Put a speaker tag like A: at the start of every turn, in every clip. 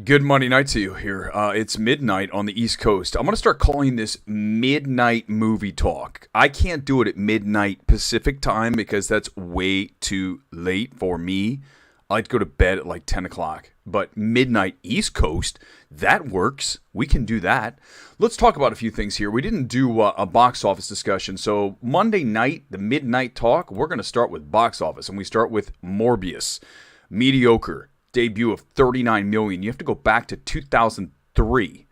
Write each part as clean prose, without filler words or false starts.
A: Good Monday night to you here. It's midnight on the East Coast. I'm going to start calling this midnight movie talk. I can't do it at midnight Pacific time because that's way too late for me. I like to go to bed at like 10 o'clock. But midnight East Coast, that works. We can do that. Let's talk about a few things here. We didn't do a box office discussion. So Monday night, the midnight talk, we're going to start with box office. And we start with Morbius. Mediocre. Debut of 39 million. You have to go back to 2003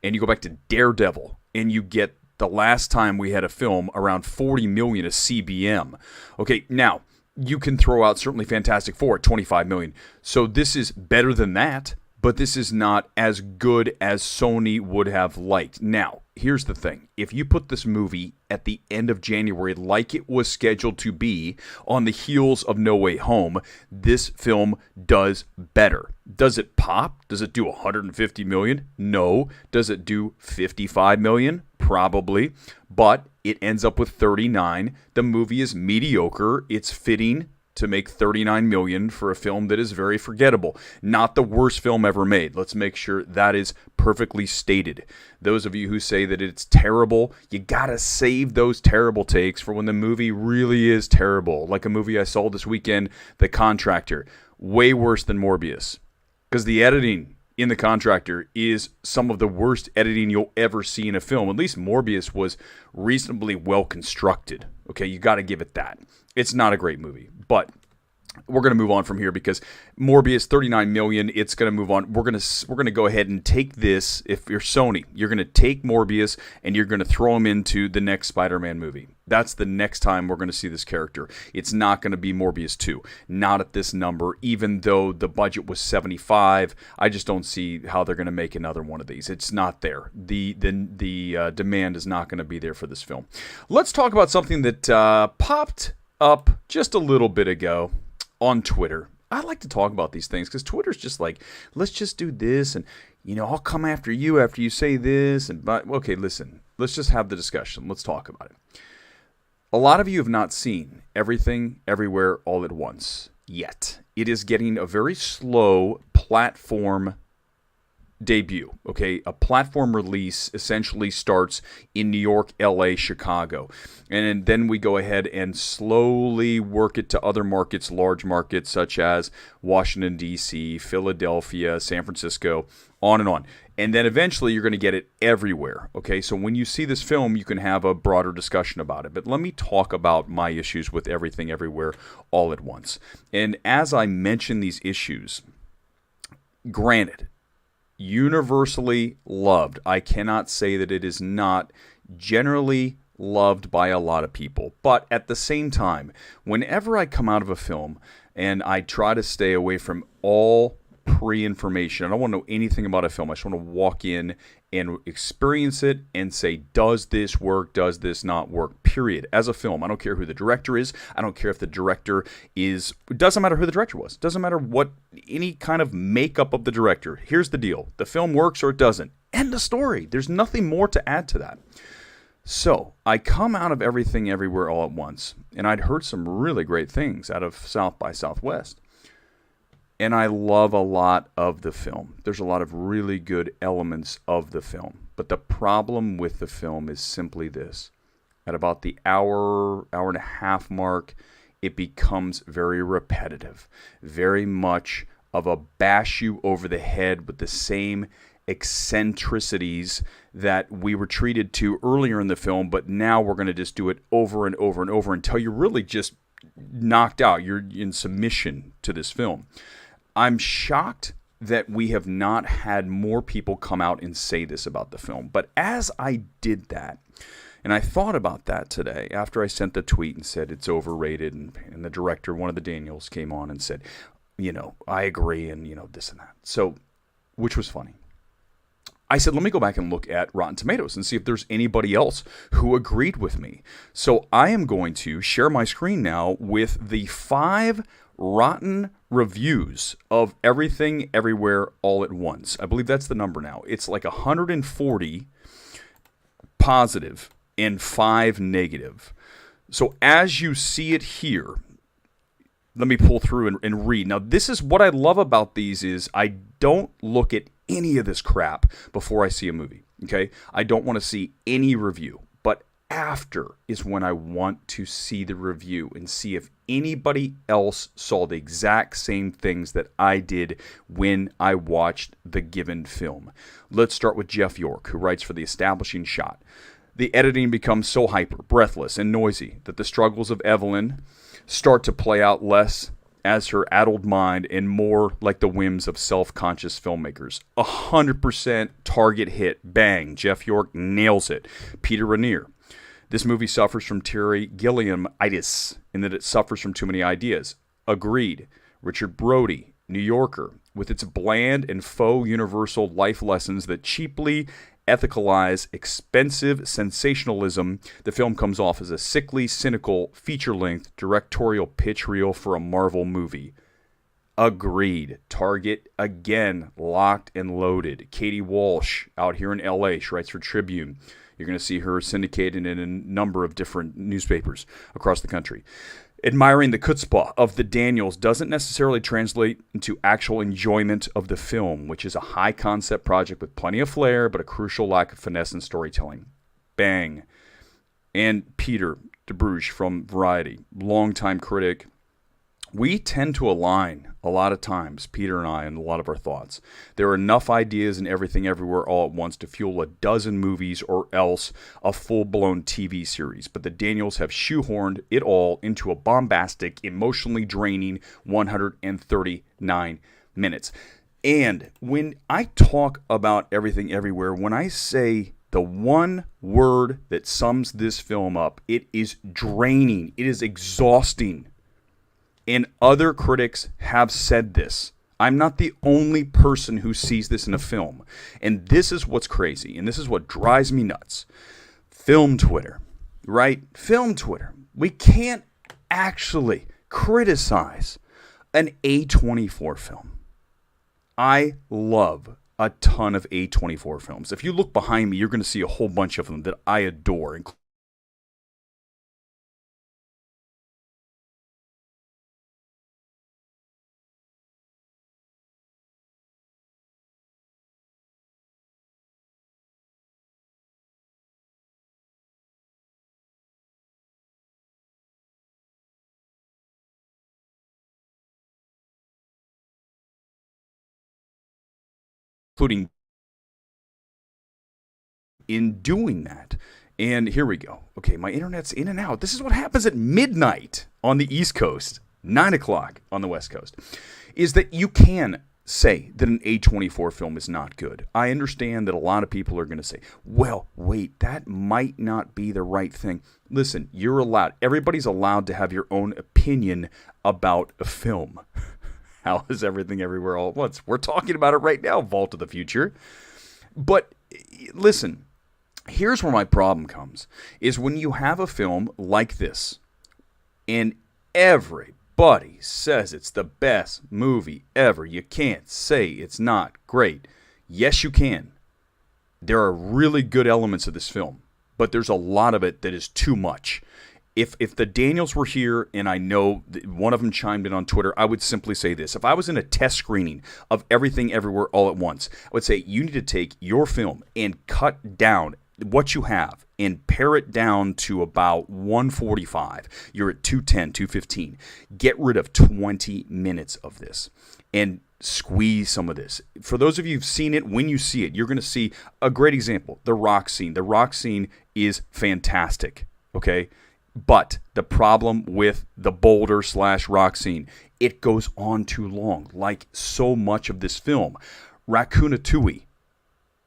A: and you go back to Daredevil and you get the last time we had a film around 40 million a CBM. Okay, now you can throw out certainly Fantastic Four at 25 million. So this is better than that, but this is not as good as Sony would have liked. Now, here's the thing. If you put this movie at the end of January like it was scheduled to be on the heels of No Way Home, this film does better. Does it pop? Does it do 150 million? No. Does it do 55 million? Probably. But it ends up with 39. The movie is mediocre. It's fitting to make 39 million for a film that is very forgettable. Not the worst film ever made. Let's make sure that is perfectly stated. Those of you who say that it's terrible, you gotta save those terrible takes for when the movie really is terrible. Like a movie I saw this weekend, The Contractor. Way worse than Morbius. Because the editing in The Contractor is some of the worst editing you'll ever see in a film. At least Morbius was reasonably well constructed. Okay, you gotta give it that. It's not a great movie, but we're going to move on from here because Morbius, 39 million, it's going to move on. We're going to go ahead and take this. If you're Sony, you're going to take Morbius and you're going to throw him into the next Spider-Man movie. That's the next time we're going to see this character. It's not going to be Morbius 2. Not at this number, even though the budget was 75. I just don't see how they're going to make another one of these. It's not there. The demand is not going to be there for this film. Let's talk about something that popped up just a little bit ago on Twitter. I like to talk about these things because Twitter's just like, let's just do this and, I'll come after you say this. But okay, listen, let's just have the discussion. Let's talk about it. A lot of you have not seen Everything, Everywhere, All at Once yet. It is getting a very slow platform debut. Okay, a platform release essentially starts in New York, LA, Chicago, and then we go ahead and slowly work it to other markets, large markets such as Washington D.C., Philadelphia, San Francisco, on and on. And then eventually you're going to get it everywhere. Okay, so when you see this film, you can have a broader discussion about it. But let me talk about my issues with Everything, Everywhere, All at Once. And as I mention these issues, granted, universally loved. I cannot say that it is not generally loved by a lot of people. But at the same time, whenever I come out of a film and I try to stay away from all pre-information, I don't want to know anything about a film. I just want to walk in and experience it and say, does this work? Does this not work? Period. As a film, I don't care who the director is. I don't care if the director is, it doesn't matter who the director was. It doesn't matter what, any kind of makeup of the director. Here's the deal. The film works or it doesn't. End of story. There's nothing more to add to that. So I come out of Everything, Everywhere, All at Once, and I'd heard some really great things out of South by Southwest. And I love a lot of the film. There's a lot of really good elements of the film. But the problem with the film is simply this. At about the hour and a half mark, it becomes very repetitive. Very much of a bash you over the head with the same eccentricities that we were treated to earlier in the film. But now we're going to just do it over and over and over until you're really just knocked out. You're in submission to this film. I'm shocked that we have not had more people come out and say this about the film. But as I did that, and I thought about that today, after I sent the tweet and said it's overrated, and the director, one of the Daniels, came on and said, I agree, and, this and that. So, which was funny. I said, let me go back and look at Rotten Tomatoes and see if there's anybody else who agreed with me. So I am going to share my screen now with the 5 rotten reviews of Everything, Everywhere, All at Once. I believe that's the number now. It's like 140 positive and 5 negative. So as you see it here, let me pull through and read. Now, this is what I love about these is I don't look at any of this crap before I see a movie, okay? I don't want to see any review, but after is when I want to see the review and see if anybody else saw the exact same things that I did when I watched the given film. Let's start with Jeff York, who writes for The Establishing Shot. The editing becomes so hyper, breathless, and noisy that the struggles of Evelyn start to play out less as her addled mind and more like the whims of self-conscious filmmakers. 100% target hit. Bang. Jeff York nails it. Peter Rainier. This movie suffers from Terry Gilliam-itis in that it suffers from too many ideas. Agreed. Richard Brody, New Yorker. With its bland and faux universal life lessons that cheaply ethicalize expensive sensationalism, the film comes off as a sickly, cynical, feature-length directorial pitch reel for a Marvel movie. Agreed. Target, again, locked and loaded. Katie Walsh, out here in L.A., she writes for Tribune. You're going to see her syndicated in a number of different newspapers across the country. Admiring the chutzpah of the Daniels doesn't necessarily translate into actual enjoyment of the film, which is a high-concept project with plenty of flair, but a crucial lack of finesse in storytelling. Bang. And Peter DeBruge from Variety, longtime critic. We tend to align a lot of times, Peter and I, in a lot of our thoughts. There are enough ideas in Everything Everywhere All at Once to fuel a dozen movies or else a full-blown TV series. But the Daniels have shoehorned it all into a bombastic, emotionally draining 139 minutes. And when I talk about Everything Everywhere, when I say the one word that sums this film up, it is draining. It is exhausting. And other critics have said this. I'm not the only person who sees this in a film. And this is what's crazy, and this is what drives me nuts. Film Twitter, right? Film Twitter. We can't actually criticize an A24 film. I love a ton of A24 films. If you look behind me, you're going to see a whole bunch of them that I adore, including in doing that. And here we go. Okay, my internet's in and out. This is what happens at midnight on the East Coast, 9 o'clock on the West Coast, is that you can say that an A24 film is not good. I understand that a lot of people are going to say, well, wait, that might not be the right thing. Listen, you're allowed. Everybody's allowed to have your own opinion about a film. How is Everything Everywhere All at Once? We're talking about it right now, Vault of the Future. But listen, here's where my problem comes, is when you have a film like this, and everybody says it's the best movie ever. You can't say it's not great. Yes, you can. There are really good elements of this film, but there's a lot of it that is too much. If the Daniels were here, and I know one of them chimed in on Twitter, I would simply say this. If I was in a test screening of Everything Everywhere All at Once, I would say you need to take your film and cut down what you have and pare it down to about 145. You're at 210, 215. Get rid of 20 minutes of this and squeeze some of this. For those of you who've seen it, when you see it, you're going to see a great example, the rock scene. The rock scene is fantastic, okay? But the problem with the boulder / rock scene, it goes on too long, like so much of this film. Ratatouille,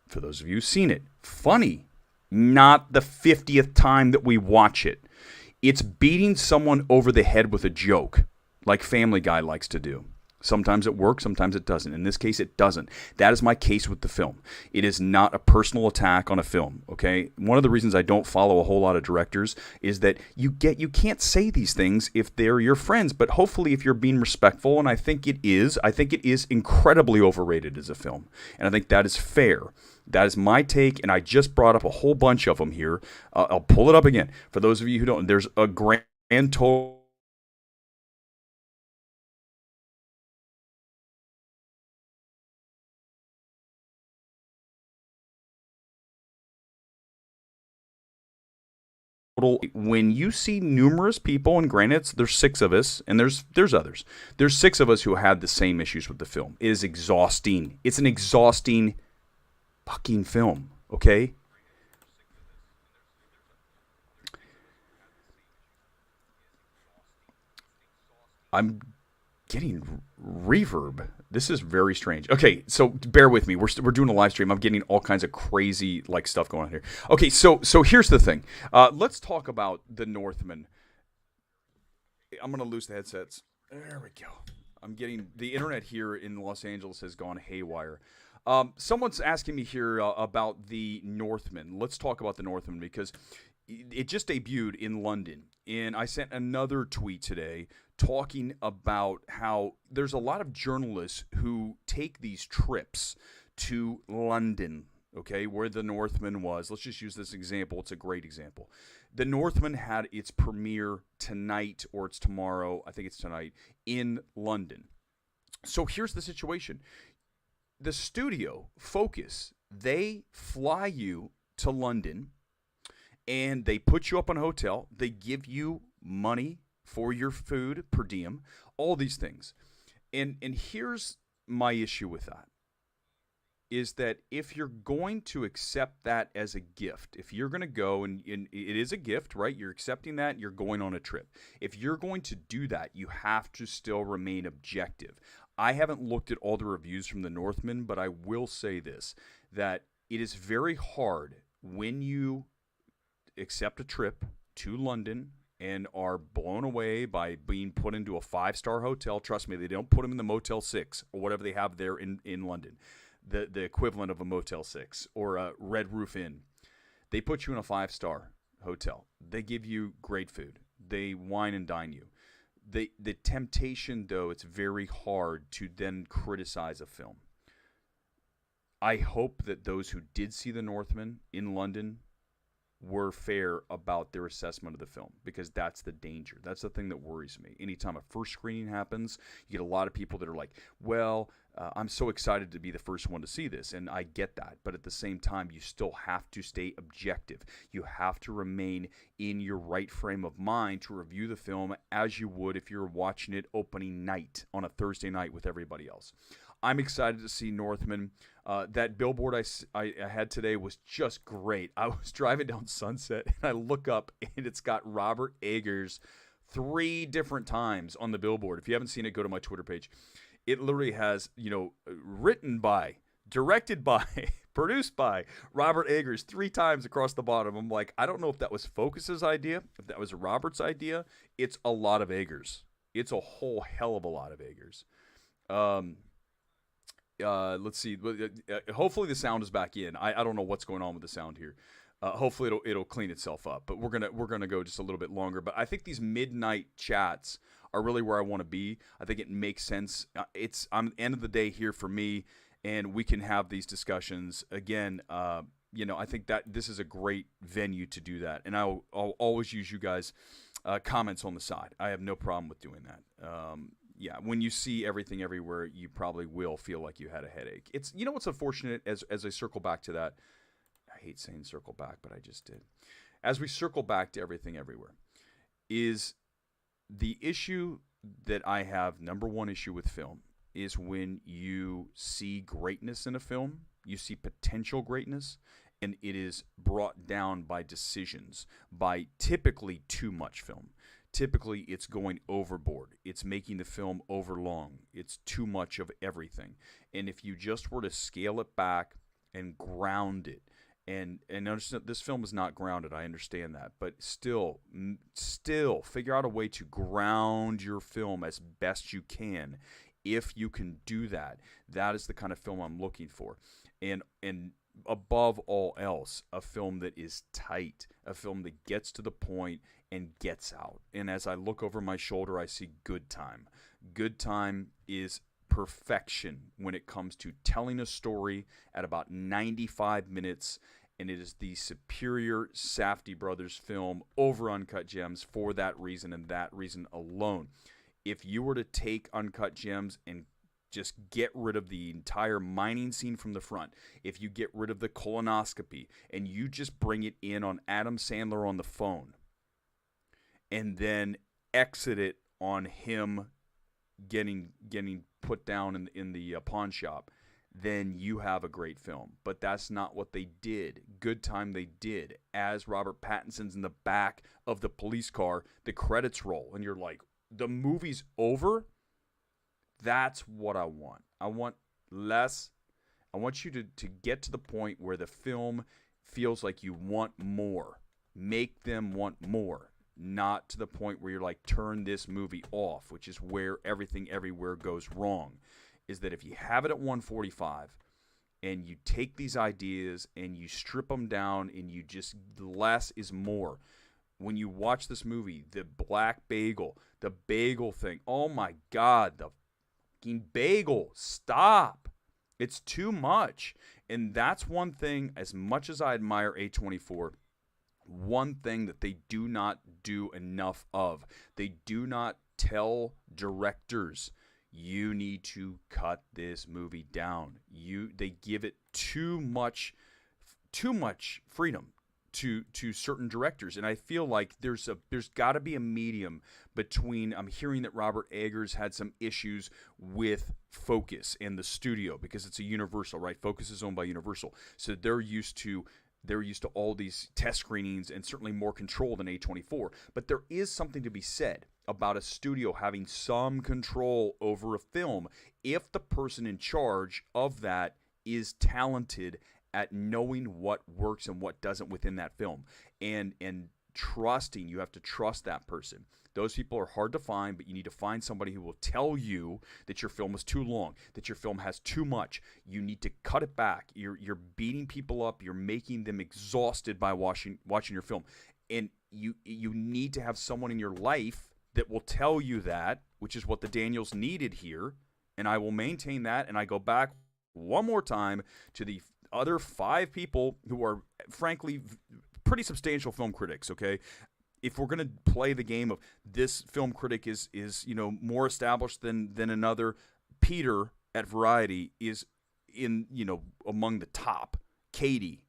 A: for those of you who've seen it, funny, not the 50th time that we watch it. It's beating someone over the head with a joke, like Family Guy likes to do. Sometimes it works, sometimes it doesn't. In this case, it doesn't. That is my case with the film. It is not a personal attack on a film, okay? One of the reasons I don't follow a whole lot of directors is that you can't say these things if they're your friends, but hopefully if you're being respectful, and I think it is incredibly overrated as a film, and I think that is fair. That is my take, and I just brought up a whole bunch of them here. I'll pull it up again. For those of you who don't, there's a grand total When you see numerous people, and granted, there's six of us, and there's others. There's six of us who had the same issues with the film. It is exhausting. It's an exhausting fucking film. Okay. I'm getting reverb. This is very strange. Okay, so bear with me. We're doing a live stream. I'm getting all kinds of crazy like stuff going on here. Okay, so here's the thing. Let's talk about the Northman. I'm gonna lose the headsets. There we go. I'm getting the internet here in Los Angeles has gone haywire. Someone's asking me here about the Northman. Let's talk about the Northman because it just debuted in London, and I sent another tweet today talking about how there's a lot of journalists who take these trips to London, okay, where the Northman was. Let's just use this example. It's a great example. The Northman had its premiere tonight, or it's tomorrow, I think it's tonight, in London. So here's the situation. The studio, Focus, they fly you to London, and they put you up in a hotel. They give you money for your food per diem, all these things. And here's my issue with that, is that if you're going to accept that as a gift, if you're going to go, and it is a gift, right? You're accepting that, you're going on a trip. If you're going to do that, you have to still remain objective. I haven't looked at all the reviews from the Northman, but I will say this, that it is very hard when you accept a trip to London and are blown away by being put into a 5-star hotel. Trust me, they don't put them in the Motel 6 or whatever they have there in London, the equivalent of a Motel 6 or a Red Roof Inn. They put you in a 5-star hotel. They give you great food. They wine and dine you. The temptation, though, it's very hard to then criticize a film. I hope that those who did see The Northman in London were fair about their assessment of the film, because that's the danger. That's the thing that worries me. Anytime a first screening happens, you get a lot of people that are like, well, I'm so excited to be the first one to see this, and I get that. But at the same time, you still have to stay objective. You have to remain in your right frame of mind to review the film as you would if you're watching it opening night on a Thursday night with everybody else. I'm excited to see Northman. That billboard I had today was just great. I was driving down Sunset, and I look up, and it's got Robert Eggers 3 different times on the billboard. If you haven't seen it, go to my Twitter page. It literally has, written by, directed by, produced by Robert Eggers 3 times across the bottom. I'm like, I don't know if that was Focus's idea, if that was Robert's idea. It's a lot of Eggers. It's a whole hell of a lot of Eggers. Let's see. Hopefully the sound is back in. I don't know what's going on with the sound here. Hopefully it'll clean itself up. But we're gonna go just a little bit longer. But I think these midnight chats are really where I want to be. I think it makes sense. I'm at the end of the day here for me, and we can have these discussions again. I think that this is a great venue to do that, and I'll always use you guys' comments on the side. I have no problem with doing that. Yeah, when you see everything everywhere, you probably will feel like you had a headache. It's what's unfortunate as I circle back to that. I hate saying circle back, but I just did. As we circle back to everything everywhere, is the issue that I have, number one issue with film, is when you see greatness in a film, you see potential greatness, and it is brought down by decisions, by typically too much film. Typically, it's going overboard. It's making the film overlong. It's too much of everything. And if you just were to scale it back and ground it, and understand, this film is not grounded, I understand that, but still figure out a way to ground your film as best you can. If you can do that, that is the kind of film I'm looking for. And above all else, a film that is tight, a film that gets to the point and gets out. And as I look over my shoulder, I see Good Time. Good Time is perfection when it comes to telling a story at about 95 minutes, and it is the superior Safdie brothers film over Uncut Gems for that reason and that reason alone. If you were to take Uncut Gems and just get rid of the entire mining scene from the front, if you get rid of the colonoscopy and you just bring it in on Adam Sandler on the phone, and then exit it on him getting put down in the pawn shop, then you have a great film. But that's not what they did. Good time they did. As Robert Pattinson's in the back of the police car, the credits roll, and you're like, the movie's over? That's what I want. I want less. I want you to get to the point where the film feels like you want more. Make them want more. Not to the point where you're like, turn this movie off, which is where everything everywhere goes wrong. Is that if you have it at 145 and you take these ideas and you strip them down and you just, less is more. When you watch this movie, the black bagel, the bagel thing, oh my God, the fucking bagel, stop. It's too much. And that's one thing, as much as I admire A24, one thing that they do not do enough of. They do not tell directors, you need to cut this movie down. They give it too much freedom to certain directors, and I feel like there's got to be a medium between. I'm hearing that Robert Eggers had some issues with Focus and the studio because it's a Universal, right? Focus is owned by Universal, so they're used to all these test screenings and certainly more control than A24. But there is something to be said about a studio having some control over a film if the person in charge of that is talented at knowing what works and what doesn't within that film. And trusting, you have to trust that person. Those people are hard to find, but you need to find somebody who will tell you that your film is too long, that your film has too much. You need to cut it back. You're beating people up. You're making them exhausted by watching your film. And you need to have someone in your life that will tell you that, which is what the Daniels needed here. And I will maintain that. And I go back one more time to the other 5 people who are, frankly, pretty substantial film critics, okay? If we're going to play the game of this film critic is more established than another, Peter at Variety is in, among the top. Katie,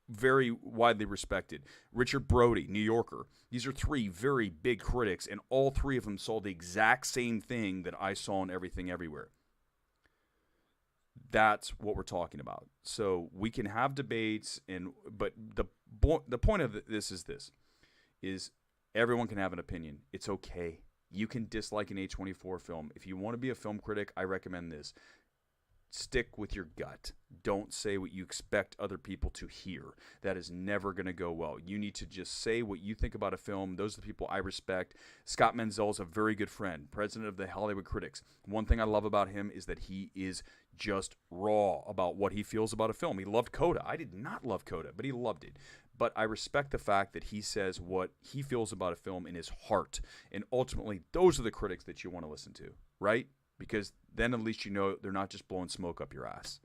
A: very widely respected. Richard Brody, New Yorker. These are 3 very big critics, and all 3 of them saw the exact same thing that I saw in Everything Everywhere. That's what we're talking about. So we can have debates, but the point of this is everyone can have an opinion. It's okay. You can dislike an A24 film. If you want to be a film critic, I recommend this. Stick with your gut. Don't say what you expect other people to hear. That is never going to go well. You need to just say what you think about a film. Those are the people I respect. Scott Menzel is a very good friend, president of the Hollywood Critics. One thing I love about him is that he is just raw about what he feels about a film. He loved Coda. I did not love Coda, but he loved it. But I respect the fact that he says what he feels about a film in his heart. And ultimately, those are the critics that you want to listen to, right? Because then at least you know they're not just blowing smoke up your ass.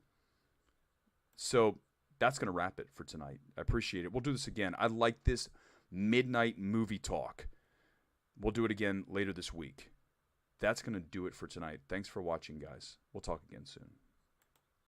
A: So that's going to wrap it for tonight. I appreciate it. We'll do this again. I like this midnight movie talk. We'll do it again later this week. That's going to do it for tonight. Thanks for watching, guys. We'll talk again soon.